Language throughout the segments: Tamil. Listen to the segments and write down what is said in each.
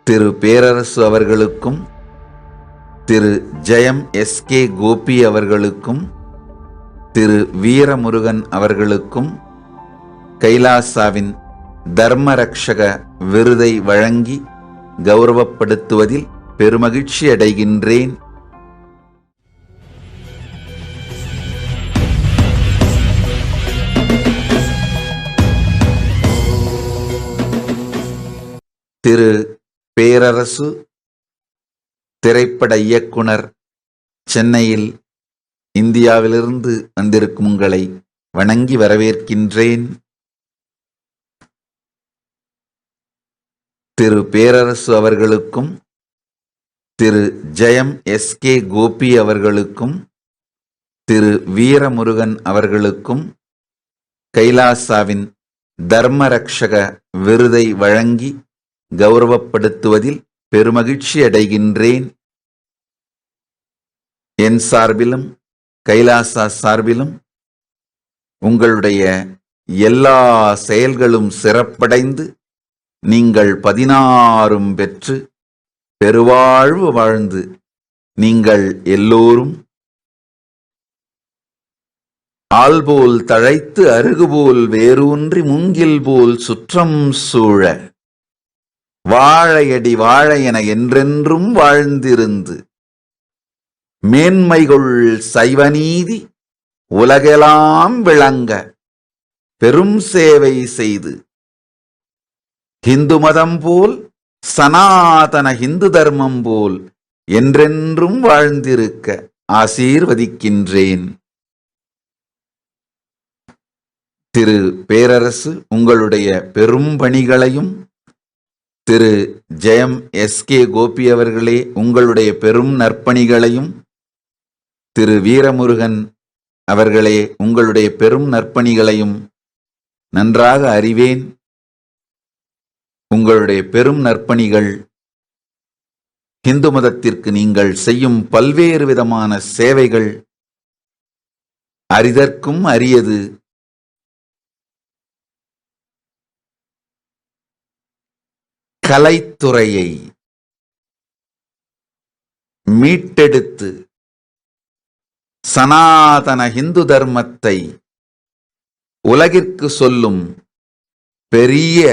திரு பேரரசு அவர்களுக்கும் திரு ஜெயம் எஸ்.கே. கோபி அவர்களுக்கும் திரு வீரமுருகன் அவர்களுக்கும் கைலாசாவின் தர்மரக்ஷக விருதை வழங்கி கௌரவப்படுத்துவதில் பெருமகிழ்ச்சி அடைகின்றேன். திரு பேரரசு திரைப்பட இயக்குனர், சென்னையில் இந்தியாவிலிருந்து வந்திருக்கும் உங்களை வணங்கி வரவேற்கின்றேன். திரு பேரரசு அவர்களுக்கும் திரு ஜெயம் எஸ்.கே. கோபி அவர்களுக்கும் திரு வீரமுருகன் அவர்களுக்கும் கைலாசாவின் தர்மரக்ஷக விருதை வழங்கி கௌரவப்படுத்துவதில் பெருமகிழ்ச்சி அடைகின்றேன். என் சார்பிலும் கைலாசா சார்பிலும் உங்களுடைய எல்லா செயல்களும் சிறப்படைந்து நீங்கள் 16 பெற்று பெருவாழ்வு வாழ்ந்து நீங்கள் எல்லோரும் ஆல்போல் தழைத்து அருகுபோல் வேரூன்றி மூங்கில் போல் சுற்றம் சூழ வாழையடி வாழை என என்றென்றும் வாழ்ந்திருந்து மேன்மைகொள் சைவநீதி உலகெல்லாம் விளங்க பெரும் சேவை செய்து ஹிந்து மதம் போல் சனாதன ஹிந்து தர்மம் போல் என்றென்றும் வாழ்ந்திருக்க ஆசீர்வதிக்கின்றேன். திரு பேரரசு உங்களுடைய பெரும் பணிகளையும், திரு ஜெயம் எஸ்.கே. கோபி அவர்களே உங்களுடைய பெரும் நற்பணிகளையும், திரு வீரமுருகன் அவர்களே உங்களுடைய பெரும் நற்பணிகளையும் நன்றாக அறிவேன். உங்களுடைய பெரும் நற்பணிகள் இந்து மதத்திற்கு நீங்கள் செய்யும் பல்வேறு விதமான சேவைகள் அரிதற்கும் அரியது. கலைத்துறையை மீட்டெடுத்து சனாதன இந்து தர்மத்தை உலகிற்கு சொல்லும் பெரிய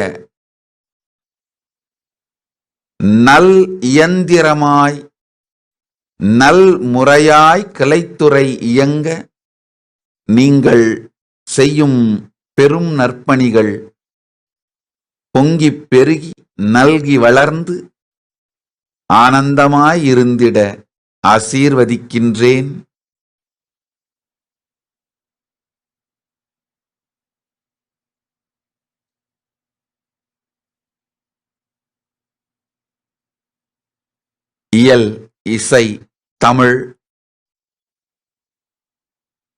நல் இயந்திரமாய் நல் முறையாய் கலைத்துறை இயங்க நீங்கள் செய்யும் பெரும் நற்பணிகள் பொங்கிப் பெருகி நல்கி வளர்ந்து ஆனந்தமாய் இருந்திட ஆசீர்வதிக்கின்றேன். இயல், இசை, தமிழ்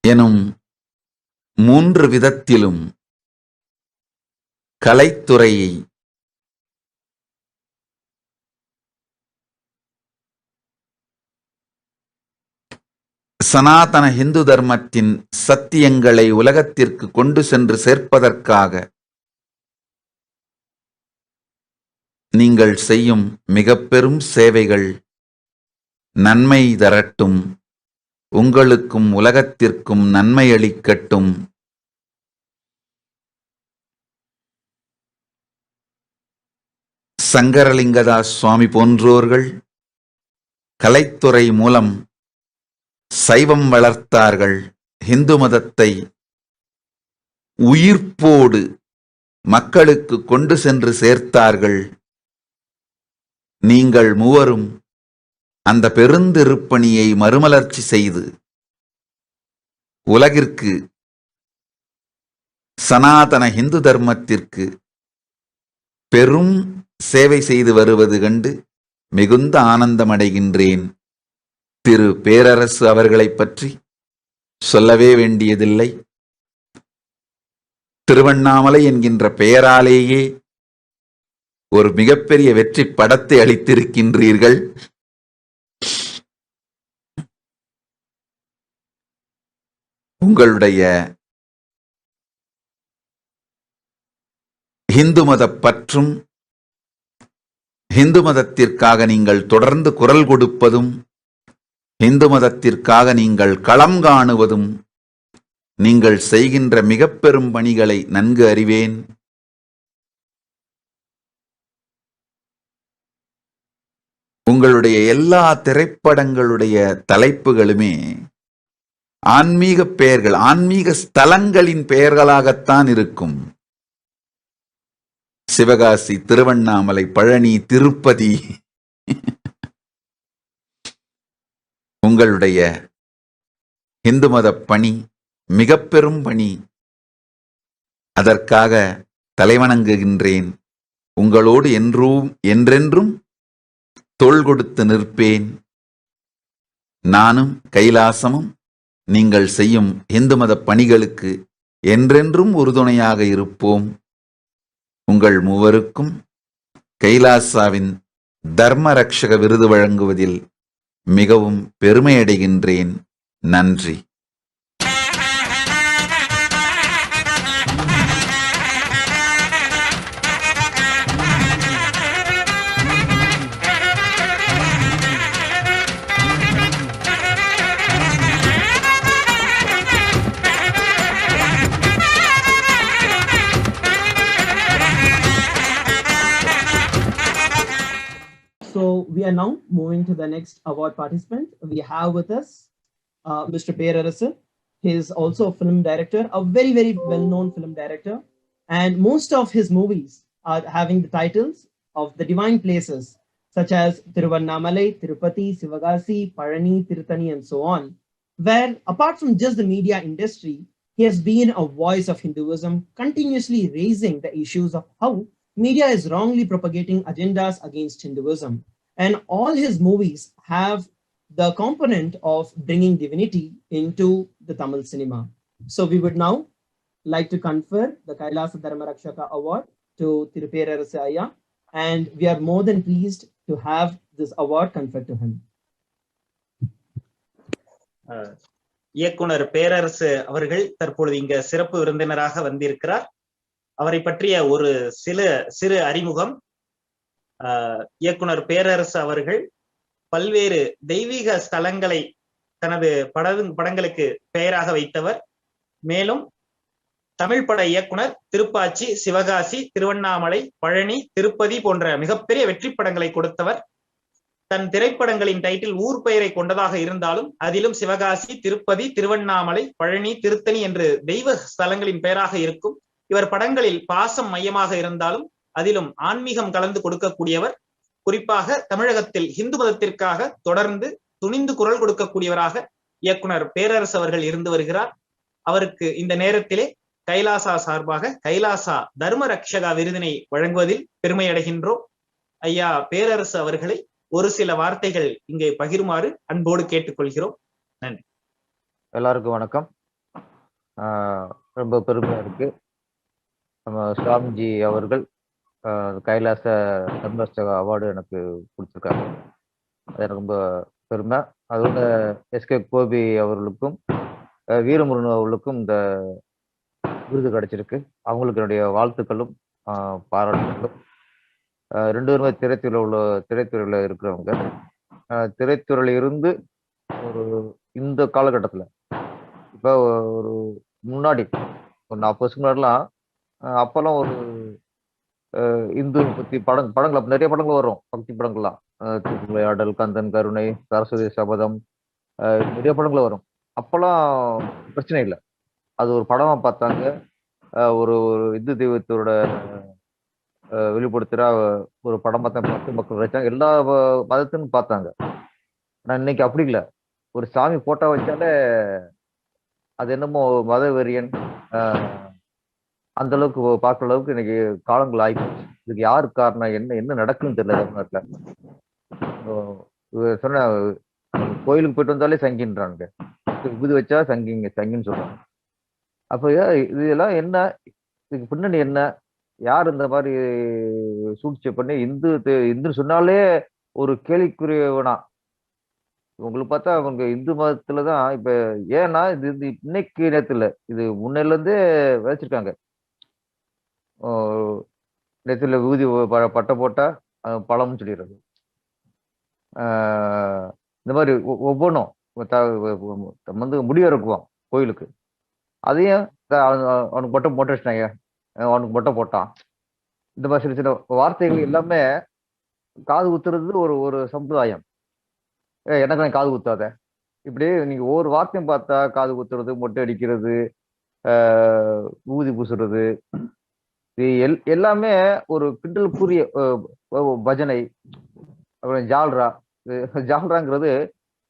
எனும் 3 விதத்திலும் கலைத்துறையை சனாதன இந்து தர்மத்தின் சத்தியங்களை உலகத்திற்கு கொண்டு சென்று சேர்ப்பதற்காக நீங்கள் செய்யும் மிக பெரும் சேவைகள் நன்மை தரட்டும், உங்களுக்கும் உலகத்திற்கும் நன்மை அளிக்கட்டும். சங்கரலிங்கதாஸ் சுவாமி போன்றோர்கள் கலைத்துறை மூலம் சைவம் வளர்த்தார்கள். இந்து மதத்தை உயிர்ப்போடு மக்களுக்கு கொண்டு சென்று சேர்த்தார்கள். நீங்கள் மூவரும் அந்த பெருந்திருப்பணியை மறுமலர்ச்சி செய்து உலகிற்கு சனாதன இந்து தர்மத்திற்கு பெரும் சேவை செய்து வருவது கண்டு மிகுந்த ஆனந்தமடைகின்றேன். திரு பேரரசு அவர்களை பற்றி சொல்லவே வேண்டியதில்லை. திருவண்ணாமலை என்கின்ற பெயராலேயே ஒரு மிகப்பெரிய வெற்றி படத்தை அளித்திருக்கின்றீர்கள். உங்களுடைய இந்து மத பற்றும் இந்து மதத்திற்காக நீங்கள் தொடர்ந்து குரல் கொடுப்பதும், இந்து மதத்திற்காக நீங்கள் களம் காணுவதும், நீங்கள் செய்கின்ற மிக பெரும் பணிகளை நன்கு அறிவேன். உங்களுடைய எல்லா திரைப்படங்களுடைய தலைப்புகளுமே ஆன்மீக பெயர்கள், ஆன்மீக ஸ்தலங்களின் பெயர்களாகத்தான் இருக்கும். சிவகாசி, திருவண்ணாமலை, பழனி, திருப்பதி. உங்களுடைய இந்து மத பணி மிக பெரும் பணி. அதற்காக தலைவணங்குகின்றேன். உங்களோடு என்றென்றும் தோள் கொடுத்து நிற்பேன். நானும் கைலாசமும் நீங்கள் செய்யும் இந்து மத பணிகளுக்கு என்றென்றும் உறுதுணையாக இருப்போம். உங்கள் மூவருக்கும் கைலாசாவின் தர்ம ரக்ஷக விருது வழங்குவதில் மிகவும் பெருமையடைகின்றேன். நன்றி. So we are now moving to the next award participant. We have with us Mr. Perarasu. He is also a film director, a very, very well-known film director. And most of his movies are having the titles of the divine places, such as Tiruvannamalai, Tirupati, Sivagasi, Pazhani, Tirthani, and so on, where apart from just the media industry, he has been a voice of Hinduism, continuously raising the issues of how media is wrongly propagating agendas against Hinduism. And all his movies have the component of bringing divinity into the Tamil cinema. So we would now like to confer the Kailasa Dharma Rakshaka Award to Tiruperasu Ayya, and we are more than pleased to have this award conferred to him. இயக்குனர் பேரரசு அவர்கள் தற்பொழுது இங்க சிறப்பு விருந்தினராக வந்திருக்கிறார். அவரை பற்றிய ஒரு சிறு அறிமுகம். இயக்குனர் பேரரசு அவர்கள் பல்வேறு தெய்வீக ஸ்தலங்களை தனது படங்களுக்கு பெயராக வைத்தவர். மேலும் தமிழ் பட இயக்குனர் திருப்பாச்சி, சிவகாசி, திருவண்ணாமலை, பழனி, திருப்பதி போன்ற மிகப்பெரிய வெற்றி படங்களை கொடுத்தவர். தன் திரைப்படங்களின் டைட்டில் ஊர் பெயரை கொண்டதாக இருந்தாலும் அதிலும் சிவகாசி, திருப்பதி, திருவண்ணாமலை, பழனி, திருத்தணி என்று தெய்வ ஸ்தலங்களின் பெயராக இருக்கும். இவர் படங்களில் பாசம் மையமாக இருந்தாலும் அதிலும் ஆன்மீகம் கலந்து கொடுக்கக்கூடியவர். குறிப்பாக தமிழகத்தில் இந்து மதத்திற்காக தொடர்ந்து துணிந்து குரல் கொடுக்கக்கூடியவராக இயக்குனர் பேரரசு அவர்கள் இருந்து வருகிறார். அவருக்கு இந்த நேரத்திலே கைலாசா சார்பாக கைலாசா தர்ம ரக்ஷகா விருதினை வழங்குவதில் பெருமை அடைகின்றோம். ஐயா பேரரசு அவர்களை ஒரு சில வார்த்தைகள் இங்கே பகிருமாறு அன்போடு கேட்டுக்கொள்கிறோம். நன்றி. எல்லாருக்கும் வணக்கம். ரொம்ப பெருமையா இருக்கு. நம்ம சுவாமிஜி அவர்கள் கைலாச தர்மரக்ஷகா அவார்டு எனக்கு கொடுத்துருக்காங்க. அது எனக்கு ரொம்ப பெருமை. அதோட எஸ்கே கோபி அவர்களுக்கும் வீரமுருகன் அவர்களுக்கும் இந்த விருது கிடைச்சிருக்கு. அவங்களுக்கு என்னுடைய வாழ்த்துக்களும் பாராட்டுகளும். ரெண்டு பேருமே திரைத்துறையில் இருக்கிறவங்க. திரைத்துறையில இருந்து ஒரு இந்த காலகட்டத்தில் இப்போ ஒரு முன்னாடி ஒரு 40 வருஷம் முன்னாடிலாம் அப்பெல்லாம் ஒரு இந்து பத்தி படங்கள் நிறைய படங்கள் வரும். பக்தி படங்கள்லாம் திருவிளையாடல், கந்தன் கருணை, சரஸ்வதி சபதம், நிறைய படங்கள் வரும். அப்பெல்லாம் பிரச்சனை இல்லை. அது ஒரு படமா பார்த்தாங்க. ஒரு இந்து தெய்வத்தோட வெளிப்படுத்துற ஒரு படம் பார்த்து மக்கள் ரசிச்சாங்க. எல்லா மதத்தையும் பார்த்தாங்க. ஆனா இன்னைக்கு அப்படி இல்லை. ஒரு சாமி போட்டோ வச்சாலே அது என்னமோ மத வெறியன் அந்த அளவுக்கு பார்க்குற அளவுக்கு இன்னைக்கு காலங்கள் ஆயிடுச்சு. இதுக்கு யாரு காரணம், என்ன நடக்குன்னு தெரியல தமிழ்நாட்டுல. சொன்ன கோயிலுக்கு போயிட்டு வந்தாலே சங்கின்றாங்க, விபூதி வச்சா சங்கின்னு சொல்றாங்க. அப்ப இதெல்லாம் என்ன, இதுக்கு பின்னணி என்ன, யார் இந்த மாதிரி சூழ்ச்சி பண்ணி இந்து சொன்னாலே ஒரு கேள்விக்குரியவனா உங்களுக்கு பார்த்தா அவங்க இந்து மதத்துலதான். இப்ப ஏன்னா இது இன்னைக்கு நேரத்துல இது முன்னில இருந்தே விதைச்சிருக்காங்க. நேரத்துல விபூதி பட்டை போட்டா பழம்னு சொல்லிடுறது. இந்த மாதிரி ஒவ்வொன்றும் வந்து முடிவு இறக்குவான் கோயிலுக்கு. அதையும் அவனுக்கு மொட்டை மொட்டை வச்சிட்டாங்க, அவனுக்கு மொட்டை போட்டான். இந்த மாதிரி சின்ன சின்ன வார்த்தைகள் எல்லாமே காது குத்துறது ஒரு ஒரு சம்பிரதாயம். எனக்கு காது குத்தாத, இப்படி நீங்க ஒவ்வொரு வார்த்தையும் பார்த்தா காது குத்துறது, மொட்டை அடிக்கிறது, ஊதி பூசுறது, எல்லாமே ஒரு கிண்டலுக்குரிய பஜனை. அப்புறம் ஜால்ரா. ஜால்ராங்கிறது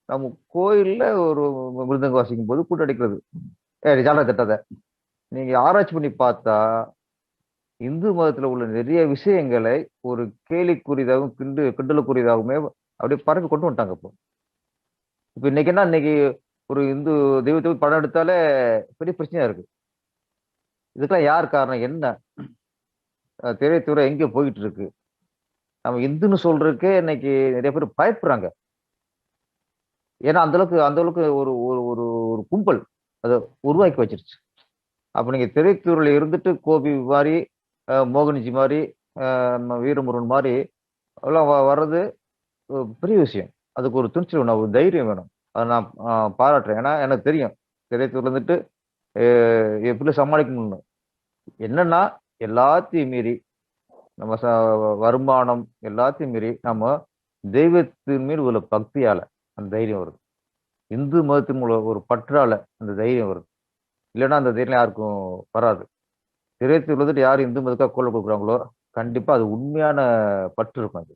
நம்ம கோயில்ல ஒரு மிருதங்க வாசிக்கும் போது கூட்டடிக்கிறது. ஜால்ரா தட்டாத. நீங்க ஆராய்ச்சி பண்ணி பார்த்தா இந்து மதத்துல உள்ள நிறைய விஷயங்களை ஒரு கேலிக்குரியதாகவும் கிண்டலுக்குரியதாகவுமே அப்படியே பரப்பி கொண்டு வந்துட்டாங்க. இப்போ இன்னைக்கு என்ன, இன்னைக்கு ஒரு இந்து தெய்வத்தை படம் எடுத்தாலே பெரிய பிரச்சனையா இருக்கு. இதுக்கெல்லாம் யார் காரணம்? என்ன திரைத்துறை எங்க போயிட்டு இருக்கு? நம்ம இந்துன்னு சொல்றதுக்கே இன்னைக்கு நிறைய பேர் பயப்படுறாங்க. ஏன்னா அந்த அளவுக்கு ஒரு ஒரு ஒரு ஒரு கும்பல் அதை உருவாக்கி வச்சிருச்சு. அப்ப நீங்க திரைத்துறையில இருந்துட்டு கோபி மாதிரி, மோகன்ஜி மாதிரி, வீரமுருகன் மாதிரி எல்லாம் வர்றது பெரிய விஷயம். அதுக்கு ஒரு துணிச்சல் வேணும், ஒரு தைரியம் வேணும். அதை நான் பாராட்டுறேன். ஏன்னா எனக்கு தெரியும் திரைத்துறையில இருந்துட்டு எப்படி சமாளிக்கணும்னு. என்னன்னா எல்லாத்தையும் மீறி நம்ம வருமானம் எல்லாத்தையும் மீறி நம்ம தெய்வத்தின் மீது உள்ள பக்தியால அந்த தைரியம் வருது. இந்து மதத்தின் மூலம் ஒரு பற்றால அந்த தைரியம் வருது. இல்லைன்னா அந்த தைரியம் யாருக்கும் வராது. திரைத்துறையில வந்துட்டு யார் இந்து மதத்துக்காக குரல் கொடுக்குறாங்களோ கண்டிப்பா அது உண்மையான பற்று இருக்கும். அது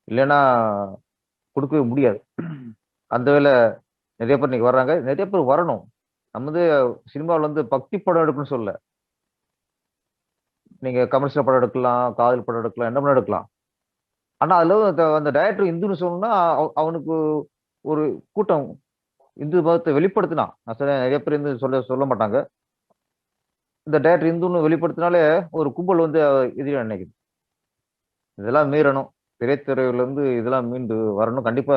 இல்லைன்னா கொடுக்கவே முடியாது. அந்த வேலை நிறைய பேர் இன்னைக்கு வர்றாங்க, நிறைய பேர் வரணும். நம்ம வந்து சினிமாவில் வந்து பக்தி படம் எடுக்கணும்னு சொல்ல, நீங்க கமர்ஷியல் படம் எடுக்கலாம், காதல் படம் எடுக்கலாம், என்ன படம் எடுக்கலாம். ஆனா அதுல அந்த டைரக்டர் இந்துன்னு சொன்னா அவனுக்கு ஒரு கூட்டம் இந்து மதத்தை வெளிப்படுத்தினா, நான் சொல்ல நிறைய பேர் இந்து சொல்ல மாட்டாங்க. இந்த டைரக்டர் இந்துன்னு வெளிப்படுத்தினாலே ஒரு கும்பல் வந்து எதிரியா நினைக்குது. இதெல்லாம் மீறணும். திரைத்துறையில இருந்து இதெல்லாம் மீண்டு வரணும். கண்டிப்பா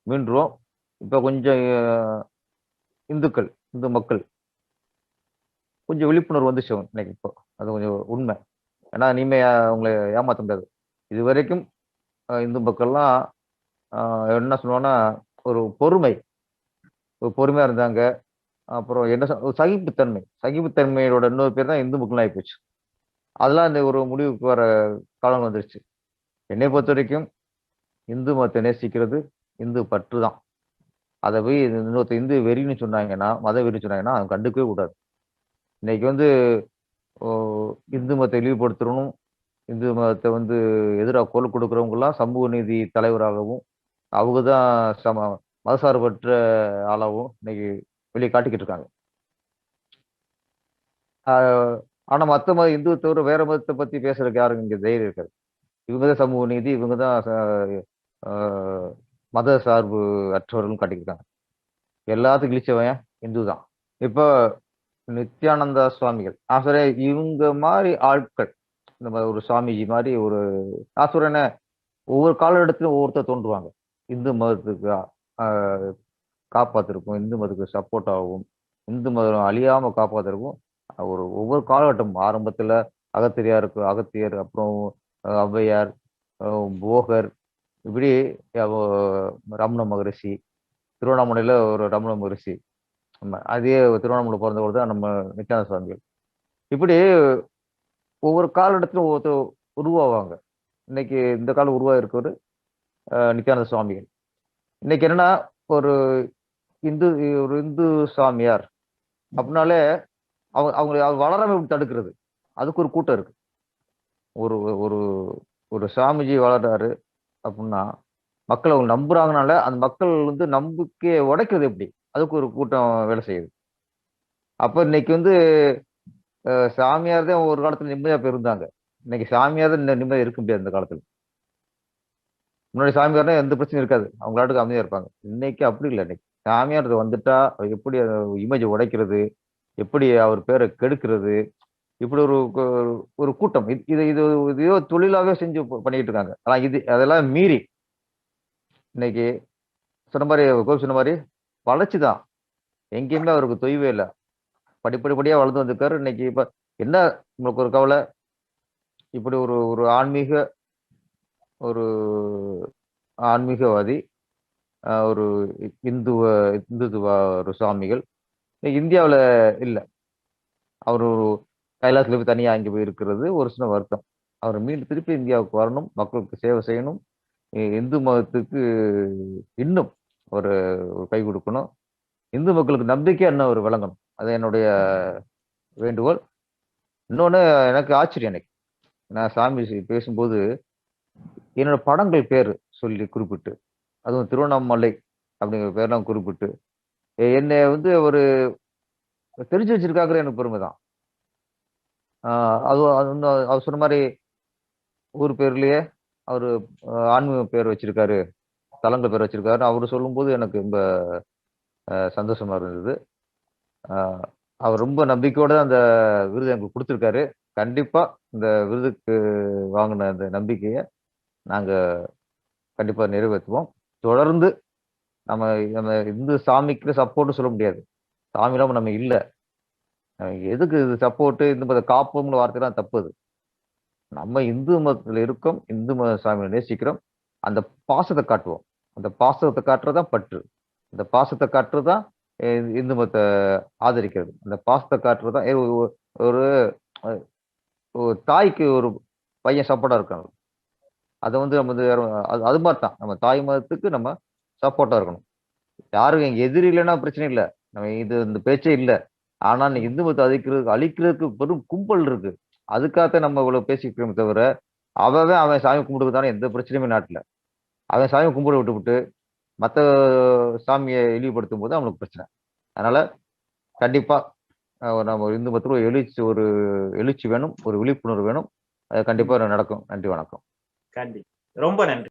மீண்டுருவோம். இப்ப கொஞ்சம் இந்து மக்கள் கொஞ்சம் விழிப்புணர்வு வந்துச்சு இன்னைக்கு. இப்போ அது கொஞ்சம் உண்மை. ஏன்னா இனிமே அவங்களை ஏமாற்ற முடியாது. இது வரைக்கும் இந்து மக்கள்லாம் என்ன சொல்லுவாங்கன்னா ஒரு பொறுமையா இருந்தாங்க. அப்புறம் என்ன சகிப்புத்தன்மையோட இன்னொரு பேர் தான் இந்து மக்கள் ஆகி போச்சு. அதெல்லாம் இந்த ஒரு முடிவுக்கு வர காலம் வந்துருச்சு. என்னை பொறுத்த வரைக்கும் இந்து மதத்தை நேசிக்கிறது இந்து பற்று தான். அதை போய் இன்னொருத்த இந்து வெறின்னு சொன்னாங்கன்னா, மத வெறின்னு சொன்னாங்கன்னா அதை கண்டுக்கவே கூடாது. இன்னைக்கு வந்து இந்து மதத்தை இழிவுபடுத்தணும், இந்து மதத்தை வந்து எதிராக குரல் கொடுக்குறவங்கலாம் சமூக நீதி தலைவராகவும் அவங்க தான் மதசார்பற்ற ஆளாகவும் இன்னைக்கு வெளியே காட்டிக்கிட்டு இருக்காங்க. ஆனா மற்ற மத இந்து தவிர வேற மதத்தை பத்தி பேசுறதுக்கு யாரும் இங்க தைரியம் இருக்காது. இவங்கதான் சமூக நீதி, இவங்கதான் மத சார்பு அற்றவர்களும் காட்டிக்கிட்டாங்க. எல்லாத்துக்கும் இழிச்சவன் இந்து தான். இப்போ நித்யானந்தா சுவாமிகள் சரி, இவங்க மாதிரி ஆட்கள், இந்த மாதிரி ஒரு சுவாமிஜி மாதிரி ஒரு ஆசுரனை ஒவ்வொரு காலகட்டத்திலும் ஒவ்வொருத்தர் தோன்றுவாங்க. இந்து மதத்துக்கு காப்பாத்திருக்கும், இந்து மதத்துக்கு சப்போர்ட் ஆகும், இந்து மதம் அழியாம காப்பாத்திருக்கும். ஒவ்வொரு காலகட்டம் ஆரம்பத்துல அகத்தியர், அப்புறம் ஔவையார், போகர், இப்படி ரமண மகரிஷி, திருவண்ணாமலையில ஒரு ரமண மகரிஷி, அதே திருவண்ணாமலை பிறந்தவர் தான் நம்ம நித்யானந்த சுவாமிகள். இப்படி ஒவ்வொரு காலகட்டத்திலும் ஒவ்வொருத்தர் உருவாவாங்க. இன்னைக்கு இந்த காலம் உருவாயிருக்கவர் நித்யானந்த சுவாமிகள். இன்னைக்கு என்னன்னா ஒரு இந்து சாமியார் அப்படின்னாலே அவங்க வளராம தடுக்கிறது. அதுக்கு ஒரு கூட்டம் இருக்கு. ஒரு ஒரு ஒரு சாமிஜி வளர்றாரு அப்படின்னா மக்கள் அவங்க நம்புறாங்கனால அந்த மக்கள் வந்து நம்பிக்கையை உடைக்கிறது எப்படி? அதுக்கு ஒரு கூட்டம் வேலை செய்யுது. அப்ப இன்னைக்கு வந்து சாமியார் தான் ஒரு காலத்துல நிம்மதியா போயிருந்தாங்க. இன்னைக்கு சாமியார் தான் நிம்மதியா இருக்க முடியாது. இந்த காலத்துல முன்னாடி சாமியார்னா எந்த பிரச்சனையும் இருக்காது, அவங்களாட்டுக்கு அமைதியா இருப்பாங்க. இன்னைக்கு அப்படி இல்லை. இன்னைக்கு சாமியார் வந்துட்டா எப்படி இமேஜ் உடைக்கிறது, எப்படி அவர் பேரை கெடுக்கிறது, இப்படி ஒரு கூட்டம் இதையோ தொழிலாவே செஞ்சு பண்ணிக்கிட்டு இருக்காங்க. ஆனா அதெல்லாம் மீறி இன்னைக்கு சொன்ன மாதிரி கோபி சொன்ன மாதிரி வளர்ச்சிதான். எங்கேயுமே அவருக்கு தொய்வே இல்லை. படிப்படியா வளர்ந்து வந்திருக்காரு. இன்னைக்கு இப்ப என்ன உங்களுக்கு ஒரு கவலை, இப்படி ஒரு ஆன்மீக ஒரு ஆன்மீகவாதி, ஒரு இந்துத்துவ ஒரு சுவாமிகள். இந்தியாவுல இல்ல. அவரு ஒரு கைலாசத்துல போய் தனியா அங்கே போய் இருக்கிறது ஒரு சின்ன வருத்தம். அவர் மீண்டும் திருப்பி இந்தியாவுக்கு வரணும், மக்களுக்கு சேவை செய்யணும். இந்து மதத்துக்கு இன்னும் ஒரு ஒரு கை கொடுக்கணும். இந்து மக்களுக்கு நம்பிக்கையா இன்னும் அவர் விளங்கணும். அது என்னுடைய வேண்டுகோள். இன்னொன்னு எனக்கு ஆச்சரியம் எனக்கு. நான் சாமி பேசும்போது என்னோட படங்கள் பேரு சொல்லி குறிப்பிட்டு, அதுவும் திருவண்ணாமலை அப்படிங்கிற பேர்லாம் குறிப்பிட்டு, என்னை வந்து ஒரு தெரிஞ்சு வச்சிருக்காங்கிற எனக்கு பெருமை தான். அதுவும் அது இன்னும் அவர் சொன்ன மாரி ஊர் பேர்லயே அவரு ஆன்மீக பேர் வச்சிருக்காரு, தலங்கள் பேர் வச்சிருக்காரு. அவரு சொல்லும்போது எனக்கு ரொம்ப சந்தோஷமா இருந்தது. அ அவர் ரொம்ப நம்பிக்கையோட அந்த விருது எங்களுக்கு குடுத்திருக்காரு. கண்டிப்பா இந்த விருதுக்கு வாங்குன அந்த நம்பிக்கைய நாங்க கண்டிப்பா நிறைவேத்துவோம். தொடர்ந்து நம்ம நம்ம இந்து சாமிக்கு சப்போர்ட்ன்னு சொல்ல முடியாது. சாமி இல்லாம நம்ம இல்ல. எதுக்கு இது சப்போர்ட் இந்து மத காப்போம்ங்கிற வார்த்தைலாம் தப்பு அது. நம்ம இந்து மதத்துல இருக்கோம். இந்து மத சாமியை நேசிக்கிறோம். அந்த பாசத்த காட்டுவோம். அந்த பாசத்த காட்டுறது தான் பற்று. அந்த பாசத்த காட்டுறது தான் இந்து மதத்த ஆதரிக்கிறது. அந்த பாசத்த காட்டுறது தான் ஒரு அ ஒரு தாய்க்கு ஒரு பையன் சப்போர்ட்டா இருக்காங்க. அத வந்து நம்ம வந்து அது அது மாரி தான். நம்ம தாய் மதத்துக்கு நம்ம சப்போர்ட்டா இருக்கணும். யாரும் எங்க எதிரி இல்லன்னா பிரச்சனை இல்ல. நம்ம இந்த பேச்சே இல்ல. ஆனா இன்னைக்கு இந்து மதத்த அழிக்கிறதுக்கு பெரும் கும்பல் இருக்கு. அதுக்காகத்தான் நம்ம இவ்வளவு பேசிக்கிறோமே தவிர, அவன் சாமி கும்பிடுறது தானே எந்த பிரச்சனையுமே நாட்டுல. அவன் சாமி கும்பிட விட்டுப்புட்டு, மத்த சாமிய இழிவுபடுத்தும்போது அவனுக்கு பிரச்சனை. அதனால கண்டிப்பா நம்ம இந்து மதத்துல ஒரு எழுச்சி வேணும். ஒரு விழிப்புணர்வு வேணும். அது கண்டிப்பா நடக்கும். நன்றி, வணக்கம். கண்டிப்பா. ரொம்ப நன்றி.